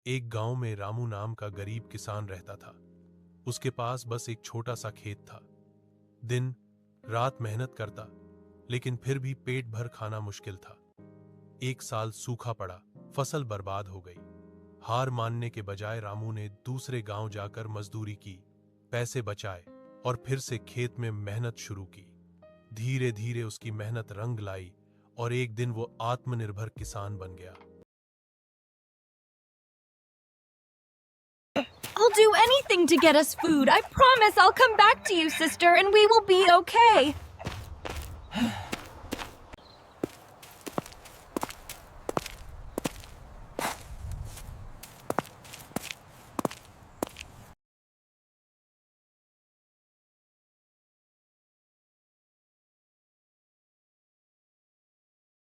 एक गांव में रामू नाम का गरीब किसान रहता था। उसके पास बस एक छोटा सा खेत था। दिन रात मेहनत करता, लेकिन फिर भी पेट भर खाना मुश्किल था। एक साल सूखा पड़ा, फसल बर्बाद हो गई। हार मानने के बजाय रामू ने दूसरे गांव जाकर मजदूरी की, पैसे बचाए और फिर से खेत में मेहनत शुरू की। धीरे धीरे उसकी मेहनत रंग लाई और एक दिन वो आत्मनिर्भर किसान बन गया। I'll do anything to get us food. I promise I'll come back to you, sister, and we will be okay.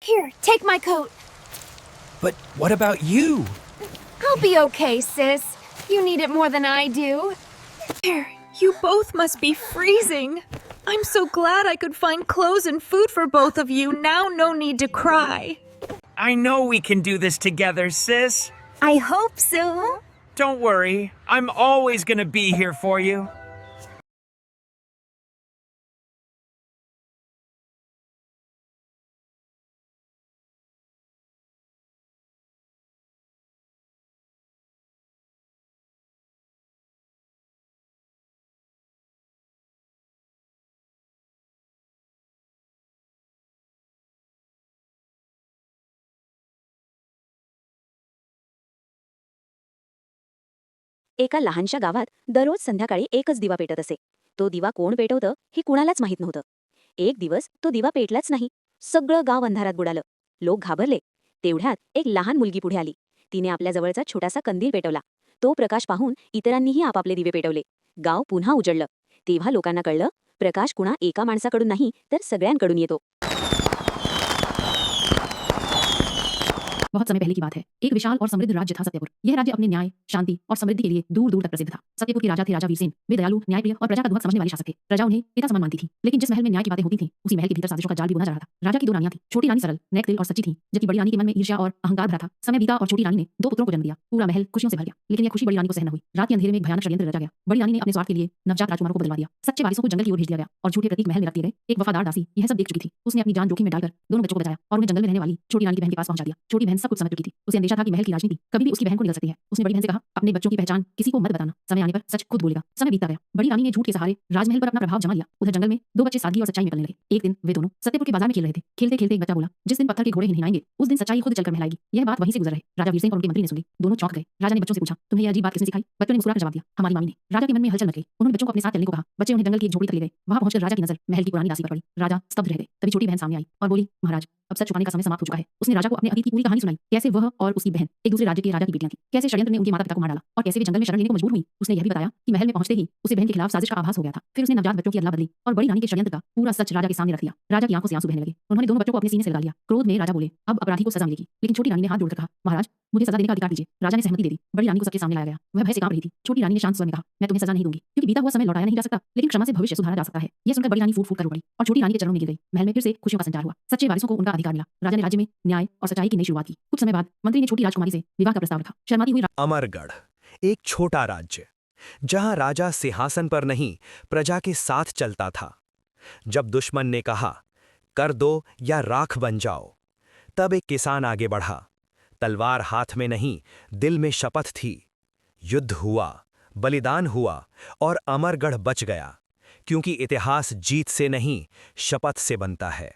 Here, take my coat. But what about you? I'll be okay, sis. You need it more than I do. There, you both must be freezing. I'm so glad I could find clothes and food for both of you. Now no need to cry. I know we can do this together, sis. I hope so. Don't worry, I'm always gonna be here for you. एका लहानशा गावात दररोज संध्याकाळी एकच दिवा पेटत असे. तो दिवा कोण पेटवतं हे कुणालाच माहीत नव्हतं. एक दिवस तो दिवा पेटलाच नाही. सगळं गाव अंधारात बुडालं. लोक घाबरले. तेवढ्यात एक लहान मुलगी पुढे आली. तिने आपल्या जवळचा छोटासा कंदील पेटवला. तो प्रकाश पाहून इतरांनीही आपापले दिवे पेटवले. गाव पुन्हा उजळलं. तेव्हा लोकांना कळलं, प्रकाश कुणा एका माणसाकडून नाही तर सगळ्यांकडून येतो. बहुत समय पहले की बात है। एक विशाल और समृद्ध राज्य था सत्यपुर। यह राज्य अपने न्याय, शांति और समृद्धि के लिए दूर दूर तक प्रसिद्ध था। सत्यपुर के राजा थे राजा वीरसेन। वे दयालु, न्यायप्रिय और प्रजा का दुख समझने वाले शासक थे। प्रजा उन्हें पिता समान मानती थी। लेकिन जिस महल में न्याय की बातें होती थीं, उसी महल के भीतर साजिशों का जाल भी बुना जा रहा था। राजा की दो रानियां थीं। छोटी रानी सरल, नेक दिल और सच्ची थी, जबकि बड़ी रानी के मन में ईर्ष्या और अहंकार भरा था। समय बीता और छोटी रानी ने दो पुत्रों को जन्म दिया। पूरा महल खुशियों से भर गया। लेकिन यह खुशी बड़ी रानी को सहन न हुई। रात के अंधेरे में एक भयानक षड्यंत्र रचा गया। बड़ी रानी ने अपने स्वार्थ के लिए नवजात राजकुमारों को बदलवा दिया। सच्चे वारिसों को जंगल की ओर भेज दिया गया और झूठे प्रतीक महल में रख दिए गए। एक वफादार दासी यह सब देख चुकी थी। उसने अपनी जान जोखिम में डालकर दोनों बच्चों को बचाया और उन्हें जंगल में रहने वाली छोटी रानी की बहन के पास पहुंचा दिया। छोटी बहन सब कुछ समझ चुकी थी। उसे अंदेशा था कि महल की राजनीति कभी भी उसकी बहन को निगल सकती है। उसने बड़ी बहन से कहा, अपने बच्चों की पहचान किसी को मत बताना। समय आने पर सच खुद बोलेगा। समय बीतता गया। बड़ी रानी ने झूठ के सहारे राजमहल पर अपना प्रभाव जमा लिया। उधर जंगल में दो बच्चे सादगी और सच्चाई में पलने लगे। एक दिन वे दोनों सत्यपुर के बाजार में खेल रहे थे। खेलते खेलते एक बच्चा बोला, जिस दिन पत्थर के घोड़े हिलाएंगे उस दिन सच्चाई खुद चलकर महलाएगी। यह बात वहीं से गुजर रही राजा वीरसेन और उनके मंत्री ने सुनी। दोनों चौंक गए। राजा ने बच्चों से पूछा, तुम्हें यह अजीब बात किसने सिखाई? बच्चों ने मुस्कुराकर जवाब दिया, हमारी मामी ने। राजा के मन में हलचल मच गई। उन्होंने बच्चों को अपने साथ चलने को कहा। बच्चे उन्हें जंगल की एक झोपड़ी तक ले गए। वहां पहुंचकर राजा की नजर महल की पुरानी दासी पर पड़ी। राजा स्तब्ध रह गए। तभी छोटी बहन सामने आई और बोली, महाराज, अब सच छुपाने का समय समाप्त हो चुका है। उसने राजा को अपने अतीत की पूरी कहानी सुनाई। कैसे वह और उसकी बहन एक दूसरे राज्य के राजा की बेटियां थीं। कैसे षड्यंत्र ने उनके माता पिता को मार डाला और कैसे वे जंगल में शरण लेने को मजबूर हुई। उसने यह भी बताया कि महल में पहुंचते ही उसे बहन के खिलाफ साजिश का आभास हो गया था। फिर उसने नवजात बच्चों की अदला बदली और बड़ी रानी के षड्यंत्र का पूरा सच राजा के सामने रख दिया। राजा की आंखों से आंसू बहने लगे। उन्होंने दोनों बच्चों को अपने सीने से लगा लिया। क्रोध में राजा बोले, अब अपराधी को सजा मिलेगी। लेकिन छोटी रानी ने हाथ जोड़कर कहा, महाराज, मुझे सजा देने का अधिकार दीजिए। राजा ने सहमति दे दी। बड़ी रानी को सबके सामने लाया गया। वह भय से कांप रही थी। छोटी रानी ने शांत स्वर में कहा, मैं तुम्हें सजा नहीं दूंगी, क्योंकि बीता हुआ समय लौटाया नहीं जा सकता, लेकिन क्षमा से भविष्य सुधारा जा सकता है। यह सुनकर बड़ी रानी फूट फूट कर रो पड़ी और छोटी रानी के चरणों में गिर गई। महल में फिर से खुशियों का संचार हुआ। सच्चे वारिसों को उनका अधिकार मिला। राजा ने राज्य में न्याय और सच्चाई की नई शुरुआत की। कुछ समय बाद मंत्री ने छोटी राजकुमारी से विवाह का प्रस्ताव रखा। शर्माती हुई अमरगढ़ एक छोटा राज्य, जहां राजा सिंहासन पर नहीं प्रजा के साथ चलता था। जब दुश्मन ने कहा, कर दो या राख बन जाओ, तब एक किसान आगे बढ़ा। तलवार हाथ में नहीं, दिल में शपथ थी। युद्ध हुआ, बलिदान हुआ और अमरगढ़ बच गया, क्योंकि इतिहास जीत से नहीं शपथ से बनता है।